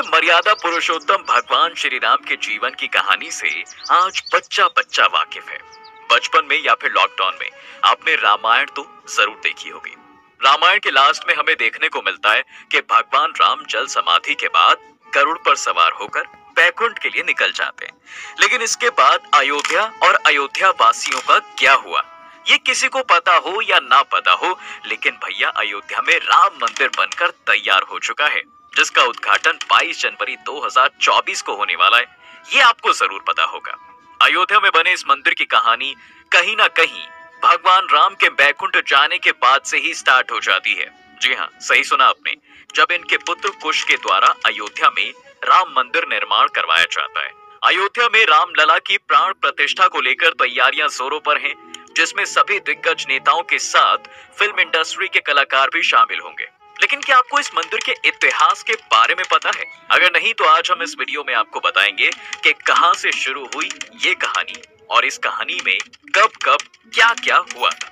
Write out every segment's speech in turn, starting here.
मर्यादा पुरुषोत्तम भगवान श्री राम के जीवन की कहानी से आज बच्चा बच्चा वाकिफ है। बचपन में या फिर लॉकडाउन में आपने रामायण तो जरूर देखी होगी। रामायण के लास्ट में हमें देखने को मिलता है कि भगवान राम जल समाधि के बाद गरुड़ पर सवार होकर बैकुंठ के लिए निकल जाते हैं। लेकिन इसके बाद अयोध्या और अयोध्या वासियों का क्या हुआ, ये किसी को पता हो या ना पता हो, लेकिन भैया अयोध्या में राम मंदिर बनकर तैयार हो चुका है, जिसका उद्घाटन 22 जनवरी 2024 को होने वाला है। ये आपको जरूर पता होगा। अयोध्या में बने इस मंदिर की कहानी कहीं ना कहीं भगवान राम के बैकुंठ जाने के बाद से ही स्टार्ट हो जाती है। जी हाँ, सही सुना आपने। जब इनके पुत्र कुश के द्वारा अयोध्या में राम मंदिर निर्माण करवाया जाता है। अयोध्या में रामलला की प्राण प्रतिष्ठा को लेकर तैयारियां जोरों पर हैं, जिसमें सभी दिग्गज नेताओं के साथ फिल्म इंडस्ट्री के कलाकार भी शामिल होंगे। लेकिन क्या आपको इस मंदिर के इतिहास के बारे में पता है? अगर नहीं तो आज हम इस वीडियो में आपको बताएंगे कि कहां से शुरू हुई ये कहानी और इस कहानी में कब कब क्या क्या हुआ था।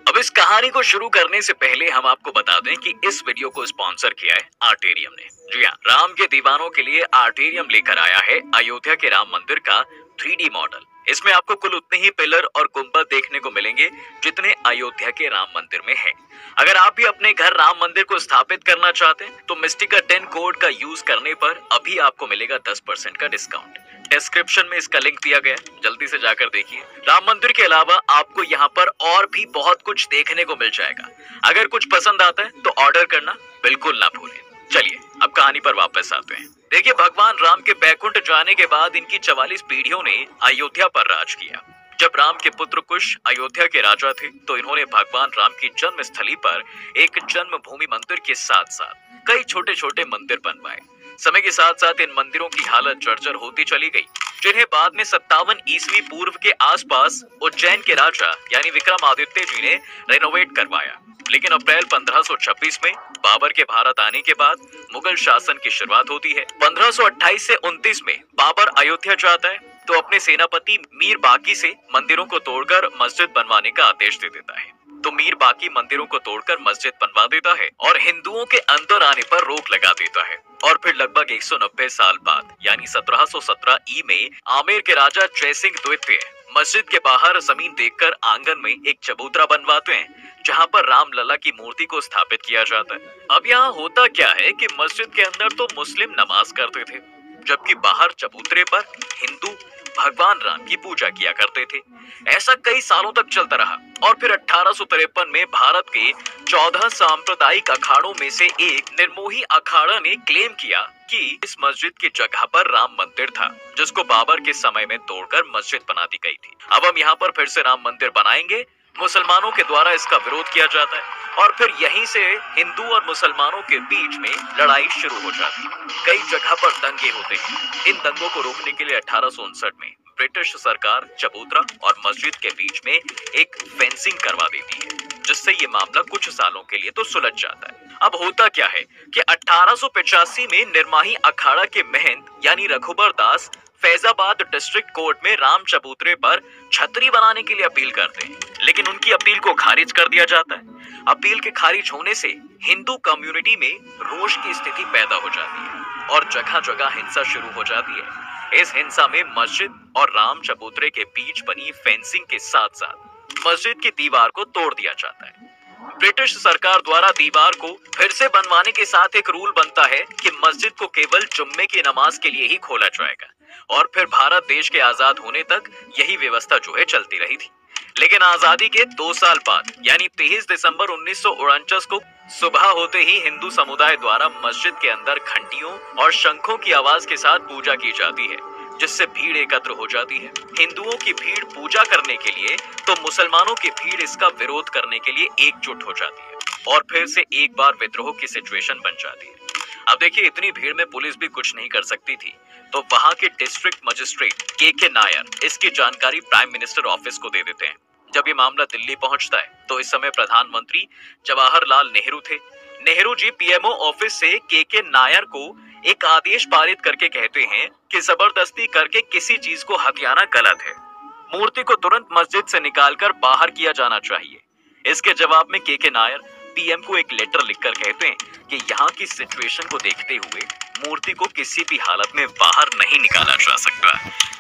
अब इस कहानी को शुरू करने से पहले हम आपको बता दें कि इस वीडियो को स्पॉन्सर किया है आर्टेरियम ने। जी हाँ, राम के दीवानों के लिए आर्टेरियम लेकर आया है अयोध्या के राम मंदिर का 3D मॉडल। इसमें आपको कुल उतने ही पिलर और गुंबद देखने को मिलेंगे जितने अयोध्या के राम मंदिर में है। अगर आप भी अपने घर राम मंदिर को स्थापित करना चाहते हैं तो मिस्टिका 10 कोड का यूज करने पर अभी आपको मिलेगा 10% का डिस्काउंट। डिस्क्रिप्शन में इसका लिंक दिया गया है, जल्दी से जाकर देखिए। राम मंदिर के अलावा आपको यहाँ पर और भी बहुत कुछ देखने को मिल जाएगा। अगर कुछ पसंद आता है तो ऑर्डर करना बिल्कुल ना भूलें। चलिए अब कहानी पर वापस आते हैं। देखिए, भगवान राम के बैकुंठ जाने के बाद इनकी 44 पीढ़ियों ने अयोध्या पर राज किया। जब राम के पुत्र कुश अयोध्या के राजा थे तो इन्होंने भगवान राम की जन्म स्थली पर एक जन्मभूमि मंदिर के साथ साथ कई छोटे छोटे मंदिर बनवाए। समय के साथ साथ इन मंदिरों की हालत जर्जर होती चली गई, जिन्हें बाद में 57 ईस्वी पूर्व के आसपास उज्जैन के राजा यानी विक्रमादित्य जी ने रेनोवेट करवाया। लेकिन अप्रैल 1526 में बाबर के भारत आने के बाद मुगल शासन की शुरुआत होती है। 1528 से 29 में बाबर अयोध्या जाता है तो अपने सेनापति मीर बाकी से मंदिरों को तोड़कर मस्जिद बनवाने का आदेश दे देता है। तो मीर बाकी मंदिरों को तोड़कर मस्जिद बनवा देता है और हिंदुओं के अंदर आने पर रोक लगा देता है। और फिर लगभग 190 साल बाद यानी 1717 ई में आमेर के राजा जयसिंह द्वितीय मस्जिद के बाहर जमीन देखकर आंगन में एक चबूतरा बनवाते हैं, जहां पर रामलला की मूर्ति को स्थापित किया जाता है। अब यहाँ होता क्या है कि मस्जिद के अंदर तो मुस्लिम नमाज करते थे, जबकि बाहर चबूतरे पर हिंदू भगवान राम की पूजा किया करते थे। ऐसा कई सालों तक चलता रहा और फिर 1853 में भारत के 14 सांप्रदायिक अखाड़ों में से एक निर्मोही अखाड़ा ने क्लेम किया कि इस मस्जिद की जगह पर राम मंदिर था, जिसको बाबर के समय में तोड़कर मस्जिद बना दी गई थी। अब हम यहाँ पर फिर से राम मंदिर बनाएंगे। मुसलमानों के द्वारा इसका विरोध किया जाता है और फिर यहीं से हिंदू और मुसलमानों के बीच में लड़ाई शुरू हो जाती है। कई जगह पर दंगे होते हैं। इन दंगों को रोकने के लिए 1859 में ब्रिटिश सरकार चबूतरा और मस्जिद के बीच में एक फेंसिंग करवा देती है, जिससे ये मामला कुछ सालों के लिए तो सुलझ जाता है। अब होता क्या है कि 1885 में निर्माही अखाड़ा के महंत यानी रघुबर दास फैजाबाद डिस्ट्रिक्ट कोर्ट में राम चबूतरे पर छतरी बनाने के लिए अपील करते हैं, लेकिन उनकी अपील को खारिज कर दिया जाता है। अपील के खारिज होने से हिंदू कम्युनिटी में रोष की स्थिति पैदा हो जाती है और जगह जगह हिंसा शुरू हो जाती है। इस हिंसा में मस्जिद और राम चबूतरे के बीच बनी फेंसिंग के साथ साथ मस्जिद की दीवार को तोड़ दिया जाता है। ब्रिटिश सरकार द्वारा दीवार को फिर से बनवाने के साथ एक रूल बनता है कि मस्जिद को केवल जुम्मे की नमाज के लिए ही खोला जाएगा और फिर भारत देश के आजाद होने तक यही व्यवस्था जो है चलती रही थी। लेकिन आजादी के 2 साल बाद यानी 23 दिसंबर 1949 को सुबह होते ही हिंदू समुदाय द्वारा मस्जिद के अंदर घंटियों और शंखों की आवाज के साथ पूजा की जाती है, जिससे भीड़ एकत्र हो जाती है। हिंदुओं की भीड़ पूजा करने के लिए तो मुसलमानों की भीड़ इसका विरोध करने के लिए एकजुट हो जाती है और फिर से एक बार विद्रोह की सिचुएशन बन जाती है। अब देखिए, इतनी भीड़ में पुलिस भी कुछ नहीं कर सकती थी, तो वहां के डिस्ट्रिक्ट मजिस्ट्रेट के नायर इसकी जानकारी प्राइम मिनिस्टर ऑफिस को दे देते हैं। जब ये मामला दिल्ली पहुंचता है तो इस समय प्रधानमंत्री जवाहरलाल नेहरू थे। नेहरू जी पीएमओ ऑफिस से के नायर को एक आदेश पारित करके कहते हैं कि जबरदस्ती करके किसी चीज को हथियाना गलत है। मूर्ति को तुरंत मस्जिद से निकालकर बाहर किया जाना चाहिए। इसके जवाब में के नायर पीएम को एक लेटर लिखकर कहते हैं कि यहाँ की सिचुएशन को देखते हुए मूर्ति को किसी भी हालत में बाहर नहीं निकाला जा सकता,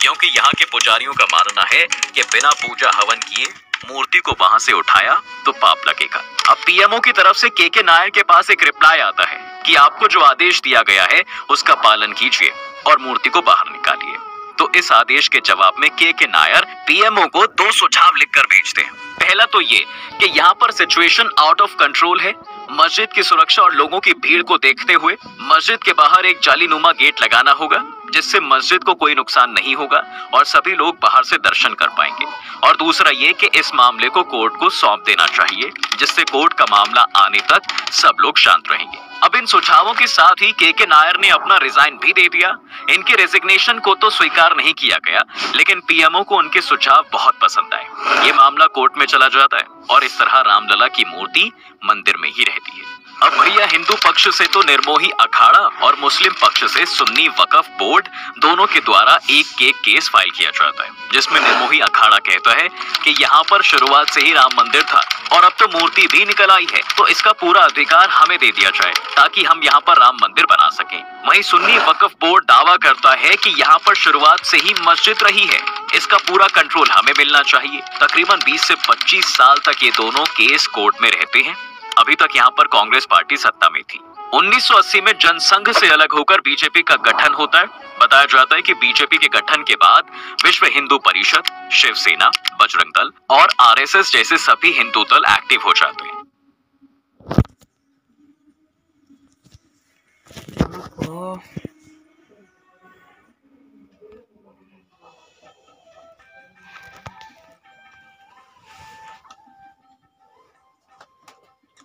क्योंकि यहाँ के पुजारियों का मानना है कि बिना पूजा हवन किए मूर्ति को वहां से उठाया तो पाप लगेगा। अब पीएमओ की तरफ से के नायर के पास एक रिप्लाई आता है कि आपको जो आदेश दिया गया है उसका पालन कीजिए और मूर्ति को बाहर निकालिए। तो इस आदेश के जवाब में के नायर पीएमओ को 2 सुझाव लिखकर भेजते हैं। पहला तो ये कि यहाँ पर सिचुएशन आउट ऑफ कंट्रोल है। मस्जिद की सुरक्षा और लोगों की भीड़ को देखते हुए मस्जिद के बाहर एक जालीनुमा गेट लगाना होगा, जिससे मस्जिद को कोई नुकसान नहीं होगा और सभी लोग बाहर से दर्शन कर पाएंगे। और दूसरा ये कि इस मामले को कोर्ट को सौंप देना चाहिए, जिससे कोर्ट का मामला आने तक सब लोग शांत रहेंगे। अब इन सुझावों के साथ ही के नायर ने अपना रिजाइन भी दे दिया। इनके रेजिग्नेशन को तो स्वीकार नहीं किया गया, लेकिन पीएमओ को उनके सुझाव बहुत पसंद आए। ये मामला कोर्ट में चला जाता है और इस तरह रामलला की मूर्ति मंदिर में ही रहती है। अब भैया हिंदू पक्ष से तो निर्मोही अखाड़ा और मुस्लिम पक्ष से सुन्नी वक्फ बोर्ड दोनों के द्वारा एक केस फाइल किया जाता है, जिसमें निर्मोही अखाड़ा कहता है कि यहाँ पर शुरुआत से ही राम मंदिर था और अब तो मूर्ति भी निकल आई है, तो इसका पूरा अधिकार हमें दे दिया जाए ताकि हम यहाँ पर राम मंदिर बना सकें। वहीं सुन्नी वक्फ बोर्ड दावा करता है कि यहाँ पर शुरुआत से ही मस्जिद रही है, इसका पूरा कंट्रोल हमें मिलना चाहिए। तकरीबन 20 से 25 साल तक ये दोनों केस कोर्ट में रहते हैं। अभी तक यहाँ पर कांग्रेस पार्टी सत्ता में थी। 1980 में जनसंघ से अलग होकर बीजेपी का गठन होता है। बताया जाता है कि बीजेपी के गठन के बाद विश्व हिंदू परिषद, शिवसेना, बजरंग दल और आरएसएस जैसे सभी हिंदू दल एक्टिव हो जाते हैं।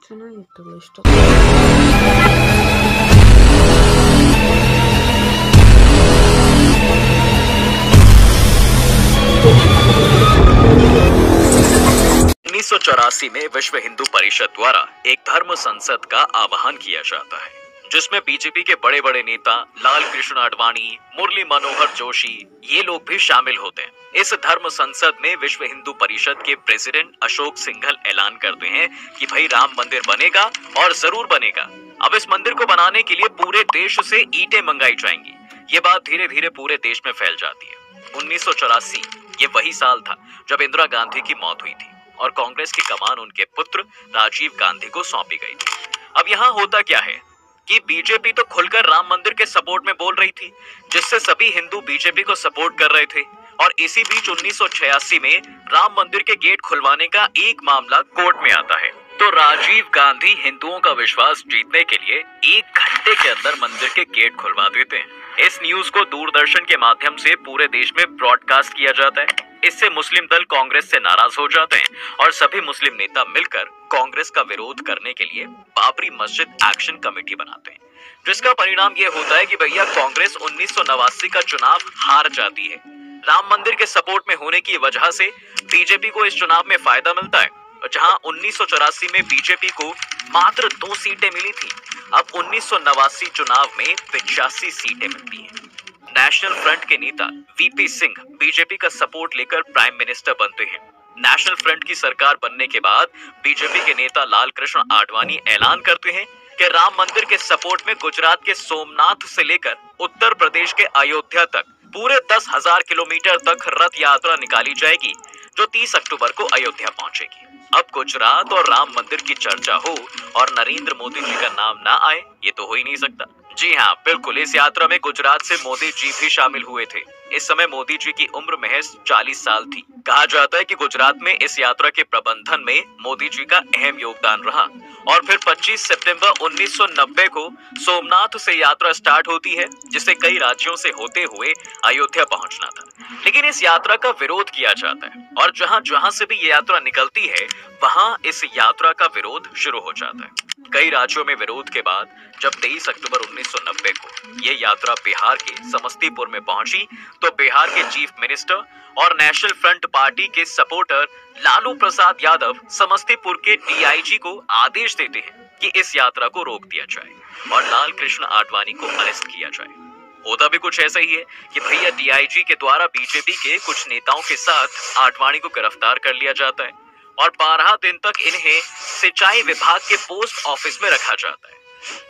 ಚೆನ್ನಾಗಿತ್ತು ಇಷ್ಟು में विश्व हिंदू परिषद द्वारा एक धर्म संसद का आह्वान किया जाता है, जिसमें बीजेपी के बड़े बड़े नेता लाल कृष्ण आडवाणी, मुरली मनोहर जोशी ये लोग भी शामिल होते हैं। इस धर्म संसद में विश्व हिंदू परिषद के प्रेसिडेंट अशोक सिंघल ऐलान करते हैं कि भाई राम मंदिर बनेगा और जरूर बनेगा। अब इस मंदिर को बनाने के लिए पूरे देश से ईंटें मंगाई जाएंगी। ये बात धीरे धीरे पूरे देश में फैल जाती है। 1984 ये वही साल था जब इंदिरा गांधी की मौत हुई थी और कांग्रेस की कमान उनके पुत्र राजीव गांधी को सौंपी गई थी। अब यहाँ होता क्या है कि बीजेपी तो खुलकर राम मंदिर के सपोर्ट में बोल रही थी, जिससे सभी हिंदू बीजेपी को सपोर्ट कर रहे थे। और इसी बीच 1986 में राम मंदिर के गेट खुलवाने का एक मामला कोर्ट में आता है, तो राजीव गांधी हिंदुओं का विश्वास जीतने के लिए 1 घंटे के अंदर मंदिर के गेट खुलवा देते हैं। इस न्यूज को दूरदर्शन के माध्यम से पूरे देश में ब्रॉडकास्ट किया जाता है। इससे मुस्लिम दल कांग्रेस से नाराज हो जाते हैं और सभी मुस्लिम नेता मिलकर कांग्रेस का विरोध करने के लिए बाबरी मस्जिद एक्शन कमेटी बनाते हैं, जिसका परिणाम ये होता है कि भैया कांग्रेस 1989 का चुनाव हार जाती है। राम मंदिर के सपोर्ट में होने की वजह से बीजेपी को इस चुनाव में फायदा मिलता है। जहां 1984 में बीजेपी को मात्र 2 सीटें मिली थी, अब 1989 चुनाव में 85 सीटें मिलती हैं। नेशनल फ्रंट के नेता वीपी सिंह बीजेपी का सपोर्ट लेकर प्राइम मिनिस्टर बनते हैं। नेशनल फ्रंट की सरकार बनने के बाद बीजेपी के नेता लाल कृष्ण आडवाणी ऐलान करते हैं कि राम मंदिर के सपोर्ट में गुजरात के सोमनाथ से लेकर उत्तर प्रदेश के अयोध्या तक पूरे 10,000 किलोमीटर तक रथ यात्रा निकाली जाएगी, जो 30 अक्टूबर को अयोध्या पहुंचेगी। अब गुजरात और राम मंदिर की चर्चा हो और नरेंद्र मोदी जी का नाम ना आए, ये तो हो ही नहीं सकता। जी हाँ, बिल्कुल, इस यात्रा में गुजरात से मोदी जी भी शामिल हुए थे। इस समय मोदी जी की उम्र महज 40 साल थी। कहा जाता है कि गुजरात में इस यात्रा के प्रबंधन में मोदी जी का अहम योगदान रहा। और फिर 25 सितंबर 1990 को सोमनाथ से यात्रा स्टार्ट होती है, जिसे कई राज्यों से होते हुए अयोध्या पहुंचना था। लेकिन इस यात्रा का विरोध किया जाता है और जहां जहां से भी ये यात्रा निकलती है, वहां इस यात्रा का विरोध शुरू हो जाता है। कई राज्यों में विरोध के बाद जब 23 अक्टूबर 1990 को ये यात्रा बिहार के समस्तीपुर में पहुंची, तो बिहार के चीफ मिनिस्टर और नेशनल फ्रंट पार्टी के सपोर्टर लालू प्रसाद यादव समस्तीपुर के डीआईजी को आदेश देते हैं कि इस यात्रा को रोक दिया जाए और लाल कृष्ण आडवाणी को अरेस्ट किया जाए। होता भी कुछ ऐसा ही है कि भैया डीआईजी के द्वारा बीजेपी के कुछ नेताओं के साथ आडवाणी को गिरफ्तार कर लिया जाता है और 12 दिन तक इन्हें सिंचाई विभाग के पोस्ट ऑफिस में रखा जाता है।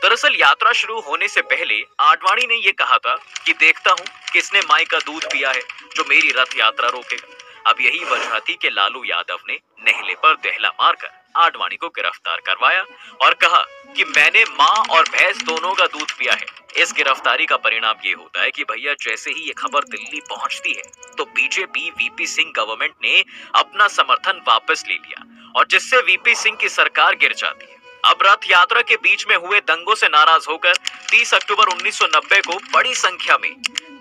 दरअसल यात्रा शुरू होने से पहले आडवाणी ने यह कहा था कि देखता हूं किसने माई का दूध पिया है जो मेरी रथ यात्रा रोकेगा। अब यही वजह थी कि लालू यादव ने नेहले पर दहला मारकर आडवाणी को गिरफ्तार करवाया और कहा कि मैंने माँ और भैंस दोनों का दूध पिया है। इस गिरफ्तारी का परिणाम ये होता है कि भैया जैसे ही ये खबर दिल्ली पहुंचती है तो बीजेपी वीपी सिंह गवर्नमेंट ने अपना समर्थन वापस ले लिया और जिससे वीपी सिंह की सरकार गिर जाती है। अब रथ यात्रा के बीच में हुए दंगों से नाराज होकर 30 अक्टूबर 1990 को बड़ी संख्या में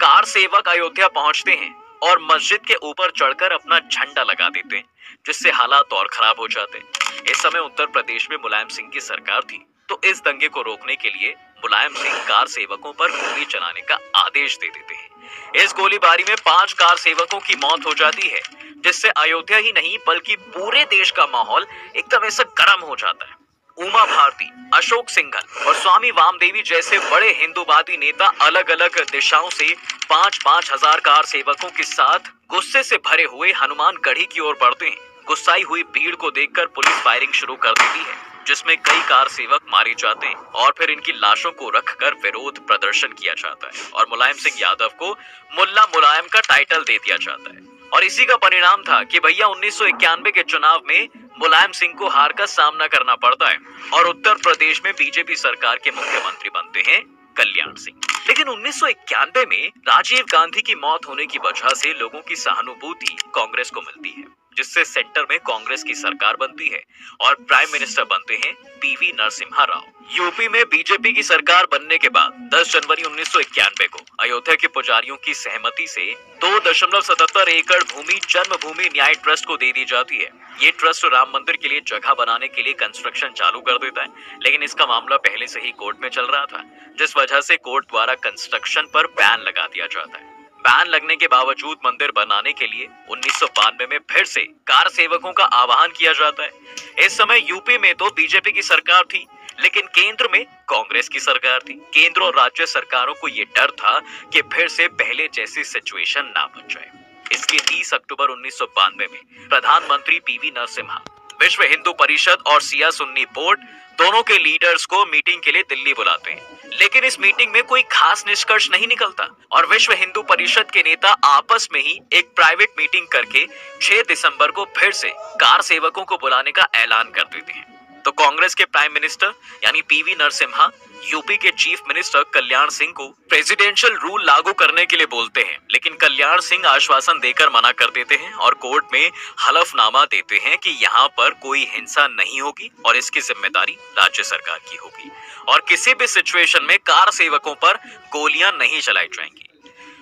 कार सेवक अयोध्या पहुंचते हैं और मस्जिद के ऊपर चढ़कर अपना झंडा लगा देते हैं, जिससे हालात और खराब हो जाते हैं। इस समय उत्तर प्रदेश में मुलायम सिंह की सरकार थी, तो इस दंगे को रोकने के लिए मुलायम सिंह कार सेवकों पर गोली चलाने का आदेश दे देते हैं। इस गोलीबारी में 5 कार सेवकों की मौत हो जाती है, जिससे अयोध्या ही नहीं बल्कि पूरे देश का माहौल एकदम ऐसा गर्म हो जाता है। उमा भारती, अशोक सिंघल और स्वामी वामदेवी जैसे बड़े हिंदूवादी नेता अलग अलग दिशाओं से 5-5 हजार कार सेवकों के साथ गुस्से से भरे हुए हनुमान गढ़ी की ओर बढ़ते हैं। गुस्साई हुई भीड़ को देखकर पुलिस फायरिंग शुरू कर देती है, जिसमें कई कार सेवक मारे जाते हैं और फिर इनकी लाशों को रखकर विरोध प्रदर्शन किया जाता है और मुलायम सिंह यादव को मुल्ला मुलायम का टाइटल दे दिया जाता है। और इसी का परिणाम था कि भैया 1991 के चुनाव में मुलायम सिंह को हार का सामना करना पड़ता है और उत्तर प्रदेश में बीजेपी सरकार के मुख्यमंत्री बनते हैं कल्याण सिंह। लेकिन 1991 में राजीव गांधी की मौत होने की वजह से लोगों की सहानुभूति कांग्रेस को मिलती है, जिससे सेंटर में कांग्रेस की सरकार बनती है और प्राइम मिनिस्टर बनते हैं पीवी नरसिम्हा राव। यूपी में बीजेपी की सरकार बनने के बाद 10 जनवरी 1991 को अयोध्या के पुजारियों की सहमति से 2.77 एकड़ भूमि जन्मभूमि न्याय ट्रस्ट को दे दी जाती है। ये ट्रस्ट राम मंदिर के लिए जगह बनाने के लिए कंस्ट्रक्शन चालू कर देता है, लेकिन इसका मामला पहले से ही कोर्ट में चल रहा था, जिस वजह से कोर्ट द्वारा कंस्ट्रक्शन पर बैन लगा दिया जाता है। बैन लगने के बावजूद मंदिर बनाने के लिए 1992 में फिर से कार सेवकों का आह्वान किया जाता है। इस समय यूपी में तो बीजेपी की सरकार थी, लेकिन केंद्र में कांग्रेस की सरकार थी। केंद्र और राज्य सरकारों को ये डर था कि फिर से पहले जैसी सिचुएशन ना बन जाए। इसलिए 30 अक्टूबर 1992 में प्रधानमंत्री पीवी नरसिम्हा विश्व हिंदू परिषद और सिया सुन्नी बोर्ड दोनों के लीडर्स को मीटिंग के लिए दिल्ली बुलाते हैं, लेकिन इस मीटिंग में कोई खास निष्कर्ष नहीं निकलता और विश्व हिंदू परिषद के नेता आपस में ही एक प्राइवेट मीटिंग करके 6 दिसंबर को फिर से कार सेवकों को बुलाने का ऐलान कर देते हैं। तो कांग्रेस के प्राइम मिनिस्टर यानी पीवी नरसिम्हा यूपी के चीफ मिनिस्टर कल्याण सिंह को प्रेसिडेंशियल रूल लागू करने के लिए बोलते हैं, लेकिन कल्याण सिंह आश्वासन देकर मना कर देते हैं और कोर्ट में हलफनामा देते हैं कि यहाँ पर कोई हिंसा नहीं होगी और इसकी जिम्मेदारी राज्य सरकार की होगी और किसी भी सिचुएशन में कार सेवकों पर गोलियां नहीं चलाई जाएंगी।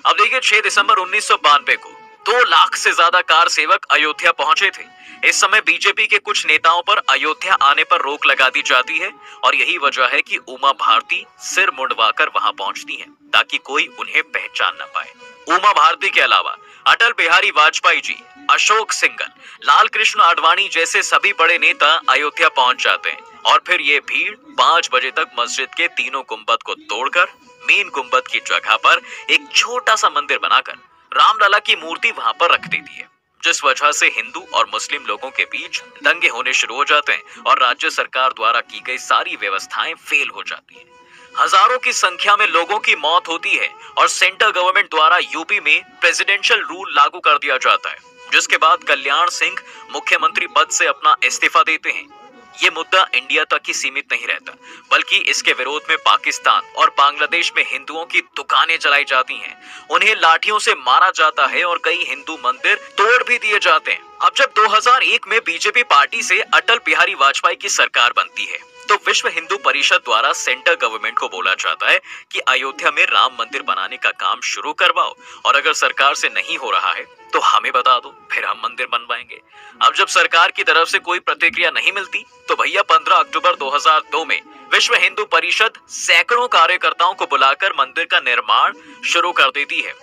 अब देखिए 6 दिसंबर 1992 को 2 लाख से ज्यादा कार सेवक अयोध्या पहुंचे थे। इस समय बीजेपी के कुछ नेताओं पर अयोध्या आने पर रोक लगा दी जाती है और यही वजह है कि उमा भारती सिर मुंडवाकर वहां पहुंचती हैं ताकि कोई उन्हें पहचान न पाए। उमा भारती के अलावा अटल बिहारी वाजपेयी जी, अशोक सिंघल, लाल कृष्ण आडवाणी जैसे सभी बड़े नेता अयोध्या पहुंच जाते हैं और फिर ये भीड़ 5 बजे तक मस्जिद के तीनों गुंबद को तोड़कर मेन गुंबद की जगह पर एक छोटा सा मंदिर बनाकर रामलला की मूर्ति वहां पर रख देती है, जिस वजह से हिंदू और मुस्लिम लोगों के बीच दंगे होने शुरू हो जाते हैं और राज्य सरकार द्वारा की गई सारी व्यवस्थाएं फेल हो जाती हैं। हजारों की संख्या में लोगों की मौत होती है और सेंट्रल गवर्नमेंट द्वारा यूपी में प्रेसिडेंशियल रूल लागू कर दिया जाता है, जिसके बाद कल्याण सिंह मुख्यमंत्री पद से अपना इस्तीफा देते हैं। ये मुद्दा इंडिया तक ही सीमित नहीं रहता, बल्कि इसके विरोध में पाकिस्तान और बांग्लादेश में हिंदुओं की दुकानें जलाई जाती हैं, उन्हें लाठियों से मारा जाता है और कई हिंदू मंदिर तोड़ भी दिए जाते हैं। अब जब 2001 में बीजेपी पार्टी से अटल बिहारी वाजपेयी की सरकार बनती है, तो विश्व हिंदू परिषद द्वारा सेंट्रल गवर्नमेंट को बोला जाता है कि अयोध्या में राम मंदिर बनाने का काम शुरू करवाओ और अगर सरकार से नहीं हो रहा है तो हमें बता दो, फिर हम मंदिर बनवाएंगे। अब जब सरकार की तरफ से कोई प्रतिक्रिया नहीं मिलती तो भैया 15 अक्टूबर 2002 में विश्व हिंदू परिषद सैकड़ों कार्यकर्ताओं को बुलाकर मंदिर का निर्माण शुरू कर देती है।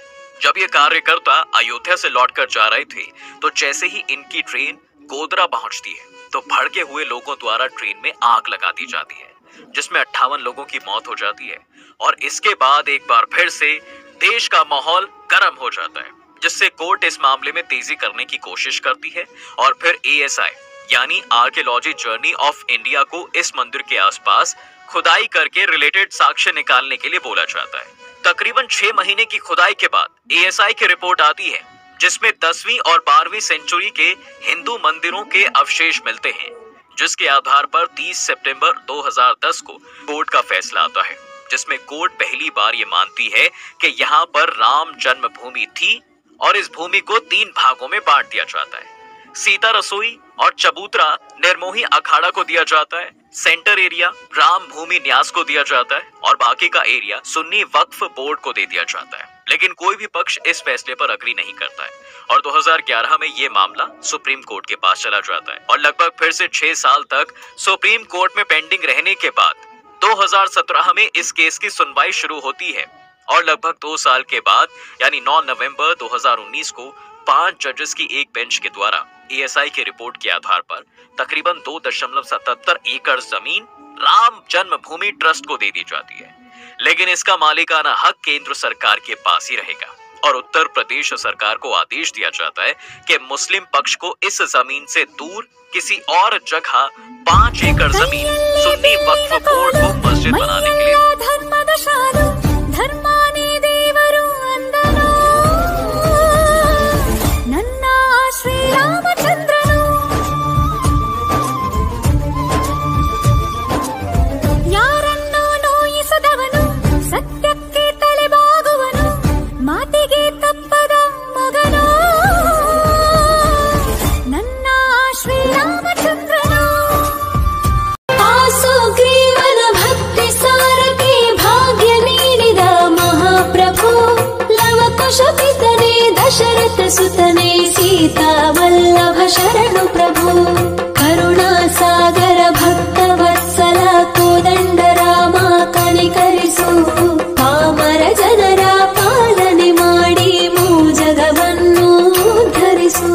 जब ये कार्यकर्ता अयोध्या से लौटकर जा रहे थे तो जैसे ही इनकी ट्रेन गोधरा पहुंचती है तो भड़के हुए लोगों द्वारा ट्रेन में आग लगा दी जाती है, जिसमें 58 लोगों की मौत हो जाती है और इसके बाद एक बार फिर से देश का माहौल गर्म हो जाता है, जिससे कोर्ट इस मामले में तेजी करने की कोशिश करती है और फिर एएसआई यानी आर्कियोलॉजी जर्नी ऑफ इंडिया को इस मंदिर के आसपास खुदाई करके रिलेटेड साक्ष्य निकालने के लिए बोला जाता है। तकरीबन 6 महीने की खुदाई के बाद एएसआई की रिपोर्ट आती है, जिसमें 10वीं और 12वीं सेंचुरी के हिंदू मंदिरों के अवशेष मिलते हैं, जिसके आधार पर 30 सितंबर 2010 को कोर्ट का फैसला आता है, जिसमें कोर्ट पहली बार ये मानती है कि यहाँ पर राम जन्मभूमि थी और इस भूमि को 3 भागों में बांट दिया जाता है। सीता रसोई और चबूतरा निर्मोही अखाड़ा को दिया जाता है, सेंटर एरिया राम भूमि न्यास को दिया जाता है और बाकी का एरिया सुन्नी वक्फ बोर्ड को दे दिया जाता है। लेकिन कोई भी पक्ष इस फैसले पर अग्री नहीं करता है और 2011 में ये मामला सुप्रीम कोर्ट के पास चला जाता है और लगभग फिर से 6 साल तक सुप्रीम कोर्ट में पेंडिंग रहने के बाद 2017 में इस केस की सुनवाई शुरू होती है और लगभग 2 साल के बाद यानी 9 नवंबर 2019 को 5 जजेस की एक बेंच के द्वारा एएसआई की रिपोर्ट के आधार पर तकरीबन 2.77 एकड़ जमीन राम जन्मभूमि ट्रस्ट को दे दी जाती है। लेकिन इसका मालिकाना हक केंद्र सरकार के पास ही रहेगा और उत्तर प्रदेश सरकार को आदेश दिया जाता है कि मुस्लिम पक्ष को इस जमीन से दूर किसी और जगह 5 एकड़ जमीन सुन्नी वक्फ बोर्ड को मस्जिद बनाने के लिए सुतने सीता वल्लभ शरणु प्रभु करुणा सागर भक्त वत्सल कोदंड राम कनिकरिसु पामर जनर पालने माडी ಮೂಜಗವನ್ನು ಧರಿಸು।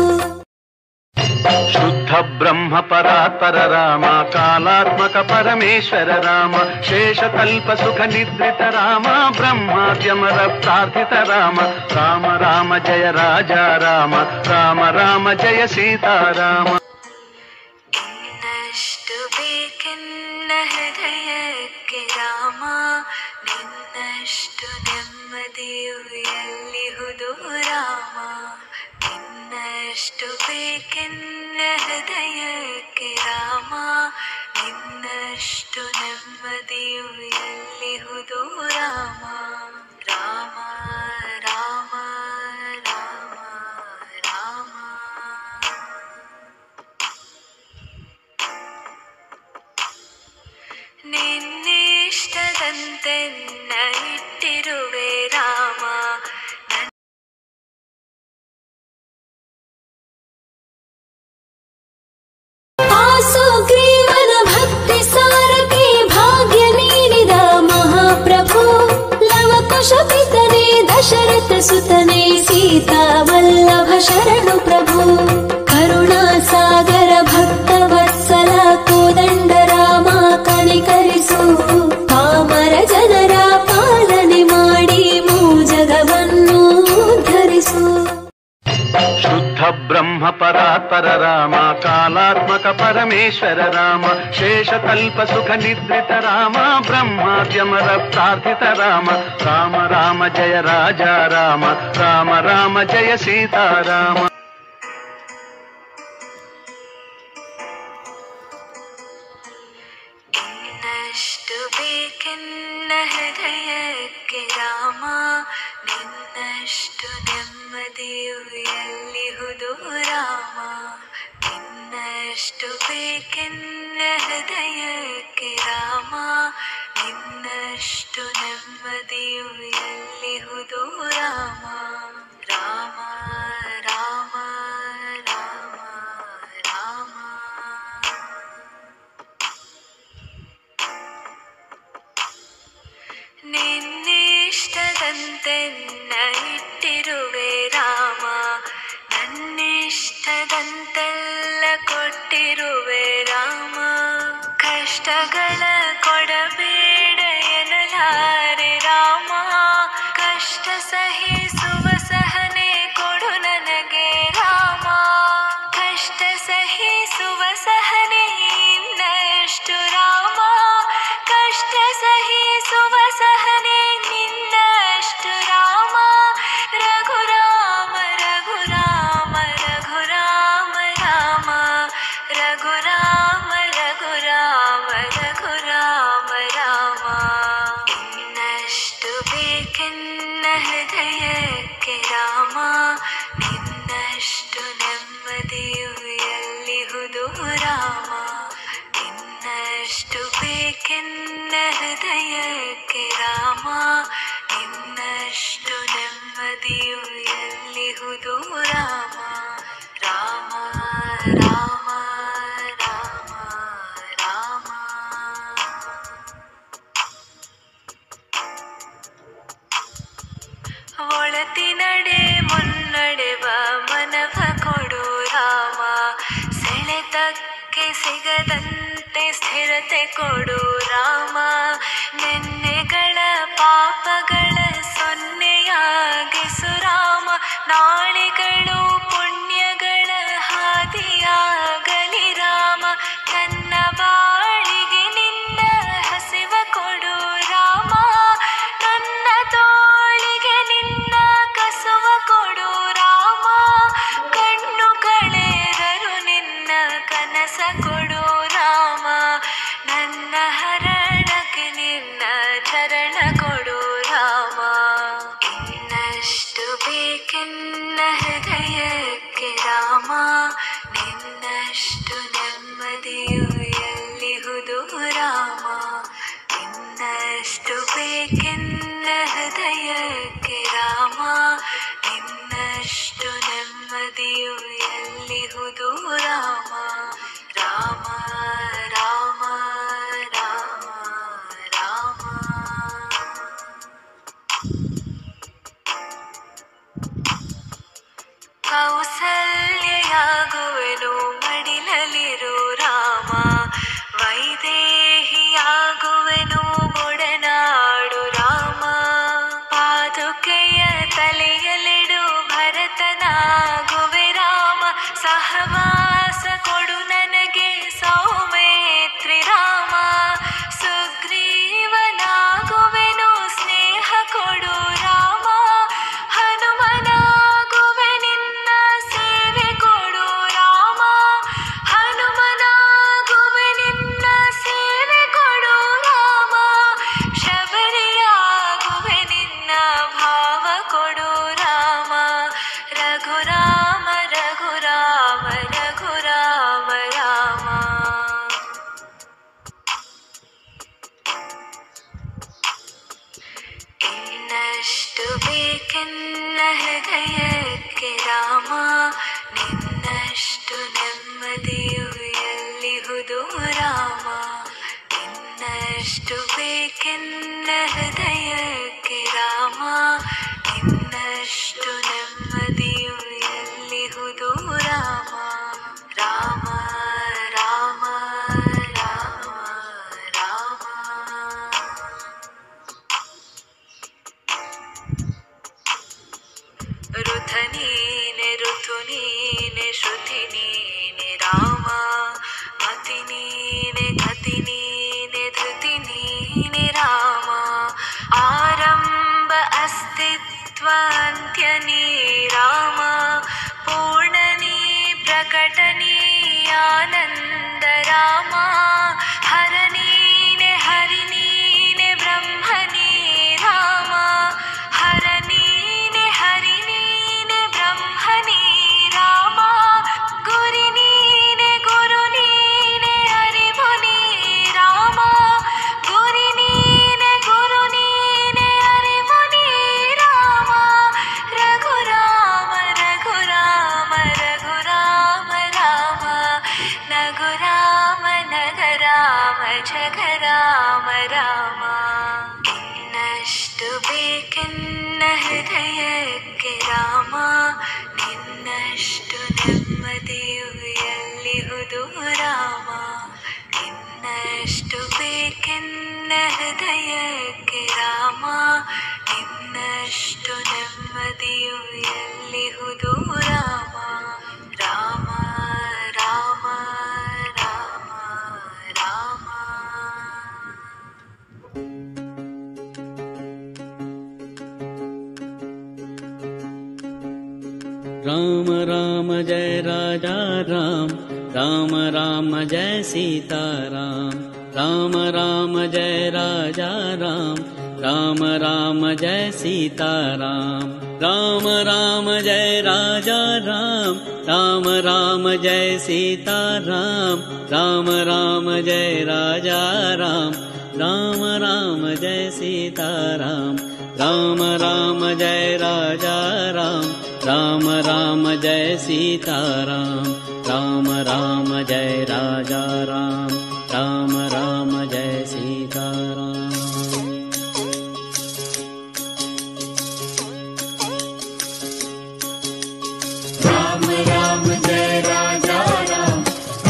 शुद्ध ब्रह्म परात्पर राम कालात्मक परमेश्वर राम शेषकल्प सुख निद्रित राम ब्रह्माद्यमर प्रार्थित राम राम राम जय राजा राम राम राम जय सीता राम। ಇನ್ನಷ್ಟು ಬೇಕೆನ್ನ ಹೃದಯಕ್ಕೆ ರಾಮ ನಿನ್ನಷ್ಟು ನೆಮ್ಮದಿಯು ಎಲ್ಲಿಹುದು ರಾಮ ನಿನ್ನಷ್ಟು ಬೇಕೆನ್ನ ಹೃದಯಕ್ಕೆ ರಾಮ ನಿನ್ನಷ್ಟು ನೆಮ್ಮದಿಯು ಎಲ್ಲಿಹುದು ರಾಮ ರಾಮ ರಾಮ ರಾಮ ರಾಮ ನಿನ್ನಿಷ್ಟದಂತೆನ್ನ ಇಟ್ಟಿರುವೆ ರಾಮ ಸುಗ್ರೀವನ ಭಕ್ತಿ ಸಾರಕ್ಕೆ ಭಾಗ್ಯ ನೀಡಿದ ಮಹಾಪ್ರಭು ಲವಕುಶ ಪಿತನೇ ದಶರಥ ಸುತನೇ ಸೀತಾ ವಲ್ಲಭ ಶರಣು ಪ್ರಭು ಕರುಣಾ ಸಾಗರ ಭಕ್ತ ವತ್ಸಲ ಕೋದಂಡ ರಾಮ ಕನಿಕರಿಸು ಪಾಮರ ಜನರ ಪಾಲನೆ ಮಾಡಿ ಮೂಜಗವನ್ನು ಧರಿಸು। शुद्ध ब्रह्म परात्पर राम कालात्मक परमेश्वर राम शेषकल्प सुख निद्रित राम ब्रह्माद्यमर प्रार्थित राम राम राम जय राजा राम राम राम जय सीता राम। ಇನ್ನಷ್ಟು ಬೇಕೆನ್ನ ಹೃದಯಕ್ಕೆ ರಾಮ ನಿನ್ನಷ್ಟು ನೆಮ್ಮದಿಯು ಎಲ್ಲಿಹುದು ರಾಮ ನಿನ್ನಷ್ಟು ಬೇಕೆನ್ನ ಹೃದಯಕ್ಕೆ ರಾಮ ನಿನ್ನಷ್ಟು ನೆಮ್ಮದಿಯು ಎಲ್ಲಿಹುದು ರಾಮ ರಾಮ ರಾಮ ರಾಮ ರಾಮ ನಿನ್ನಿಷ್ಟದಂತೆನ್ನ ಇಟ್ಟಿರುವೆ ರಾಮ ನನ್ನಿಷ್ಟದಂತೆಲ್ಲ ಕೊಟ್ಟಿರುವೆ ರಾಮ ಕಷ್ಟಗಳ ಕೊಡಬೇಡ ಎನ್ನಲಾರೆ ರಾಮ ಕಷ್ಟ ಸಹಿಸುವ ಸಹನೆ ಕೊಡು ನನಗೆ ರಾಮ ಕಷ್ಟ ಸಹಿಸುವ ಹೃದಯಕ್ಕೆ ರಾಮ ನಿನ್ನಷ್ಟು ನೆಮ್ಮದಿಯು ಎಲ್ಲಿಹುದು ರಾಮ ರಾಮ ರಾಮ ರಾಮ ರಾಮ ಒಳತಿನಡೆ ಮುನ್ನಡೆವ ಮನವ ಕೊಡು ರಾಮ ಸೆಳೆತಕ್ಕೆ ಸಿಗದಂತೆ ಸ್ಥಿರತೆ ಕೊಡು ರಾಮ ನೆನ್ನೆಗಳ ಪಾಪಗಳ ಸೊನ್ನೆಯಾಗಿಸು ರಾಮ ನಾಳೆಗಳು ಪುಣ್ಯಗಳ ಹಾದಿಯಾಗಲಿ ರಾಮ ನನ್ನ ಬಾಳಿಗೆ ನಿನ್ನ ಹಸಿವ ಕೊಡು ರಾಮ ನನ್ನ ತೋಳಿಗೆ ನಿನ್ನ ಕಸುವ ಕೊಡು ರಾಮ ಕಣ್ಣು ಕಳೆದರು ನಿನ್ನ ಕನಸ ಕೊಡು ರಾಮ ನನ್ನ ಹರಣಕ್ಕೆ ನಿನ್ನ ಚರಣ ಕೊಡು ರಾಮ ಇನ್ನಷ್ಟು ಬೇಕೆನ್ನ ಹೃದಯಕ್ಕೆ ರಾಮ ನಿನ್ನಷ್ಟು ನೆಮ್ಮದಿಯು ಎಲ್ಲಿಹುದು ರಾಮ ಇನ್ನಷ್ಟು ಬೇಕೆನ್ನ ಹೃದಯಕ್ಕೆ ರಾಮ ನಿನ್ನಷ್ಟು ನೆಮ್ಮದಿಯು ಎಲ್ಲಿಹುದು ರಾಮ ರಾಮ ರಾಮ ರಾಮ ರಾಮ ಕೌಸಲ್ಯಾಗುವೆನು ಮಡಿಲಲಿರು ರಾಮ ವೈದೇಹಿಯಾಗುವೆನು ಒಡನಾಡು ರಾಮ ಪಾದುಕೆಯ ತಲೆಯಲಿಡು ಭರತನಾಗುವೆ ರಾಮ ಸಹವಾಸ ಕೊಡು ನನಗೆ ಸೌಮೇತ್ರಿ ರಾಮ ಸುಗ್ರೀವನಾಗುವೆನು ಸ್ನೇಹ ಕೊಡು ರಾಮ ಹನುಮನಾಗುವೆ ನಿನ್ನ ಸೇವೆ ಕೊಡು ರಾಮ ಹನುಮನಾಗುವೆ ನಿನ್ನ ಸೇವೆ ಕೊಡು ರಾಮ ಶಬರಿಯಾಗುವೆ ನಿನ್ನ ಭಾವ ಕೊಡು ರಾಮ ರಘುರಾಮ ರಘುರಾಮ ರಘುರಾಮ ರಾಮ ಇನ್ನಷ್ಟು ಬೇಕೆನ್ನ ಹೃದಯಕ್ಕೆ ರಾಮ ನಿನ್ನಷ್ಟು ನೆಮ್ಮದಿಯು ಎಲ್ಲಿಹುದು ರಾಮ ಇನ್ನಷ್ಟು ಬೇಕೆನ್ನ ಹೃದಯಕ್ಕೆ ರಾಮ ನಿನ್ನಷ್ಟು ನೆಮ್ಮದಿಯು ಎಲ್ಲಿಹುದು ರಾಮ ರಾಮ ರಾಮ ರಾಮ ರಾಮ ಋತ ನೀನೆ ಋತು ನೀನೆ ಶ್ರುತಿ ನೀನೆ ರಾಮ ಮತಿ ನೀನೆ ಗತಿ ನೀನೆ ಧೃತಿ ನೀನೆ ರಾಮ ಆರಂಭ ಅಸ್ತಿತ್ವ ಅಂತ್ಯ ನೀ ರಾಮ ಪೂರ್ಣ ನೀ ಪ್ರಕಟ ನೀ ಆನಂದ ರಾಮ ಹರ ನೀನೆ ಹರಿ ನೀನೆ ಬ್ರಹ್ಮ ನೀ ರಾಮ ಹರ ನೀನೆ ಹರಿ ನೀನೆ ಬ್ರಹ್ಮ ನೀ ರಾಮ ಗುರಿ ನೀನೆ ಗುರು ನೀನೆ ಅರಿವು ನೀ ರಾಮ ಗುರಿ ನೀನೆ ಗುರು ನೀನೆ ಅರಿವು ನೀ ರಾಮ ರಘುರಾಮ ರಘುರಾಮ ರಘುರಾಮ ರಾಮ ನಗುರಾಮ ನಗರಾಮ ಜಗರಾಮ ರಾಮ ಇನ್ನಷ್ಟು ಬೇಕೆನ್ನ ಹೃದಯಕ್ಕೆ ರಾಮ ನಿನ್ನಷ್ಟು ನೆಮ್ಮದಿಯು ಎಲ್ಲಿಹುದು ರಾಮ ಇನ್ನಷ್ಟು ಬೇಕೆನ್ನ ಹೃದಯಕ್ಕೆ ರಾಮ ನಿನ್ನಷ್ಟು ನೆಮ್ಮದಿಯು ಎಲ್ಲಿಹುದು ರಾಮ ರಾಮ ರಾಮ ರಾಮ ರಾಮ राम राम जय राजा राम राम राम जय सीता राम राम राम जय राजा राम राम राम जय सीता राम राम राम जय राजा राम राम राम जय सीता राम राम राम जय राजा राम राम राम जय सीताराम, राम राम जय राजा राम, राम राम जय सीताराम, राम राम जय राजा राम, राम राम जय सीताराम। राम राम जय राजा राम,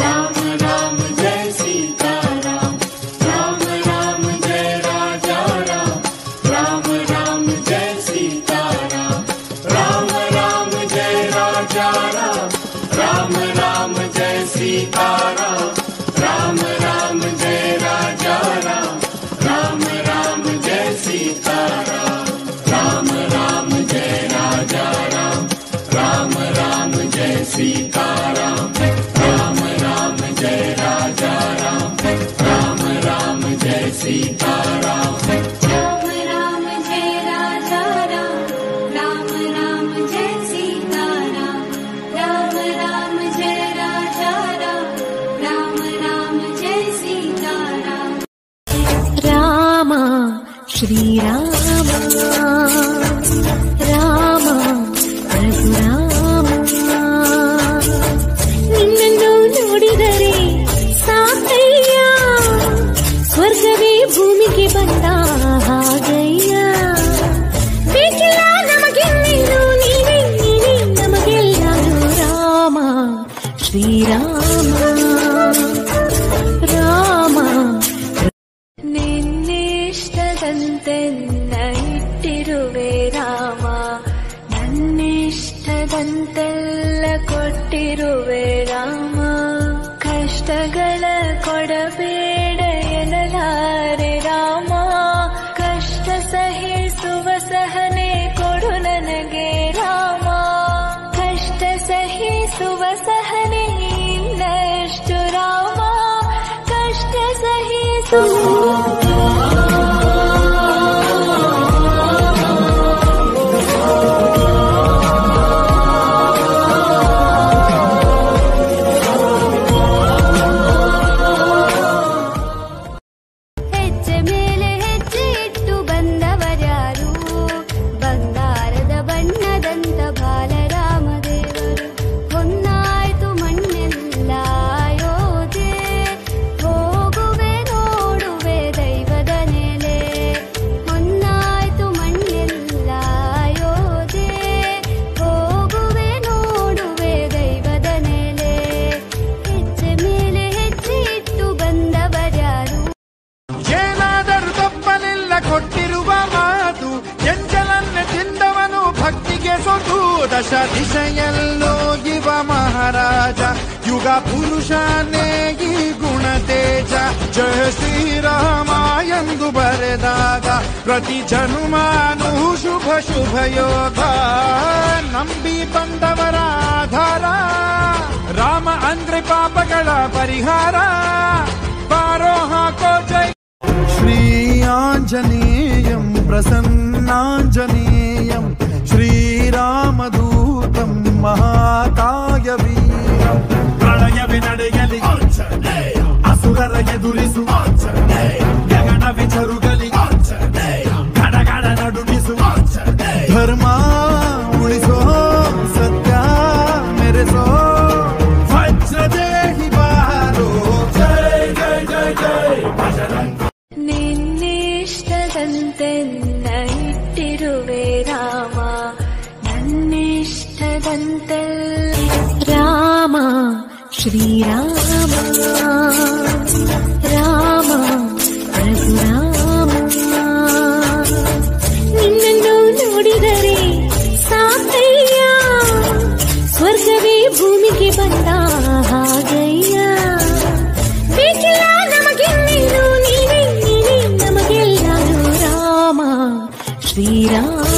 राम राम जय सीताराम, राम राम जय राजा राम, राम राम जय सीताराम, राम राम जय राजा राम, राम राम जय सीताराम, राम राम जय राजा राम, राम राम जय सीताराम, राम राम जय राजा राम, राम राम जय सीताराम, राम राम जय राजा राम, राम राम जय सीताराम, राम राम जय राजा राम, राम राम जय सीताराम, राम राम जय राजा राम, राम राम जय सीताराम। राम श्री राम, राम ರಘುರಾಮ, ನಿನ್ನನ್ನು ನೋಡಿದರೆ ಸಾಕಯ್ಯ, ಸ್ವರ್ಗವೇ ಭೂಮಿಗೆ ಬಂದ ಹಾಗಯ್ಯ. ಬೇಕಿಲ್ಲ ನಮಗೆಲ್ಲೆಲ್ಲೂ ನೀನೇ, ನೀನೇ ನಮಗೆಲ್ಲರೂ ರಾಮ ಶ್ರೀರಾಮ ರಾಮ. ನಿನ್ನಿಷ್ಟದಂತೆನ್ನ ಇಟ್ಟಿರುವೆ ರಾಮ, ನನ್ನಿಷ್ಟದಂತೆಲ್ಲ ಕೊಟ್ಟಿರುವೆ ರಾಮ. ಕಷ್ಟಗಳ ಕೊಡಬೇಡ ಎನ್ನಲಾರೆ ರಾಮ, ಕಷ್ಟ ಸಹಿಸುವ ಸಹನೆ ಕೊಡು ನನಗೆ ರಾಮ, ಕಷ್ಟ ಸಹಿಸುವ ಸಹನೆ ಇನ್ನಷ್ಟು ರಾಮ, ಕಷ್ಟ ಸಹಿಸುವ ದಶ ದಿಶೆಯಲ್ಲೋ ಯುವ ಮಹಾರಾಜ, ಯುಗ ಪುರುಷನೇ ಈ ಗುಣ ತೇಜ. ಜಯ ಶ್ರೀರಾಮ ಎಂದು ಬರೆದಾಗ ಪ್ರತಿ ಜನುಮಾನು ಶುಭ ಶುಭ ಯೋಗ. ನಂಬಿ ಬಂದವರ ಆಧಾರ ರಾಮ ಅಂದ್ರೆ ಪಾಪಗಳ ಪರಿಹಾರ. ಬಾರೋ ಹಾಕೋ ಜೈ ಶ್ರೀ ಆಂಜನೇಯಂ ಪ್ರಸನ್ನಾಂಜನೇಯಂ, ಶ್ರೀರಾಮದೂತಂ ಮಹಾಕಾಯವೀರಂ. ಪ್ರಳಯವೇ ನಡೆಯಲಿ ಅಸುರರ ಎದುರಿಸು, ಗಗನವೇ ಜರುಗಲಿ ಗಡಗಡ ನಡುಗಿಸು. ಧರ್ಮ ಉಳಿಸೋ, ಸತ್ಯ ಮೆರೆಸೋ, ವಜ್ರದೇಹಿ ಬಾರೋ. ಜೈ ಜೈ ಜೈ ಜೈ ಬಜರಂಗ. ನಿನ್ನಿಷ್ಟದಂತೆನ್ನ ಇಟ್ಟಿರುವೆ ರಾಮ, ನನ್ನಿಷ್ಟದಂತೆಲ್ಲ ರಾಮ ಶ್ರೀರಾಮ ರಾಮ ರಘುರಾಮ. ನಿನ್ನನ್ನು ನೋಡಿದರೆ ಸಾಕಯ್ಯ, ಸ್ವರ್ಗವೇ ಭೂಮಿಗೆ ಬಂದ ಹಾಗಯ್ಯ. ಬೇಕಿಲ್ಲ ನಮಗೆಲ್ಲೆಲ್ಲೂ ನೀನೇ, ನೀನೇ ನಮಗೆಲ್ಲರೂ ರಾಮ ಶ್ರೀರಾಮ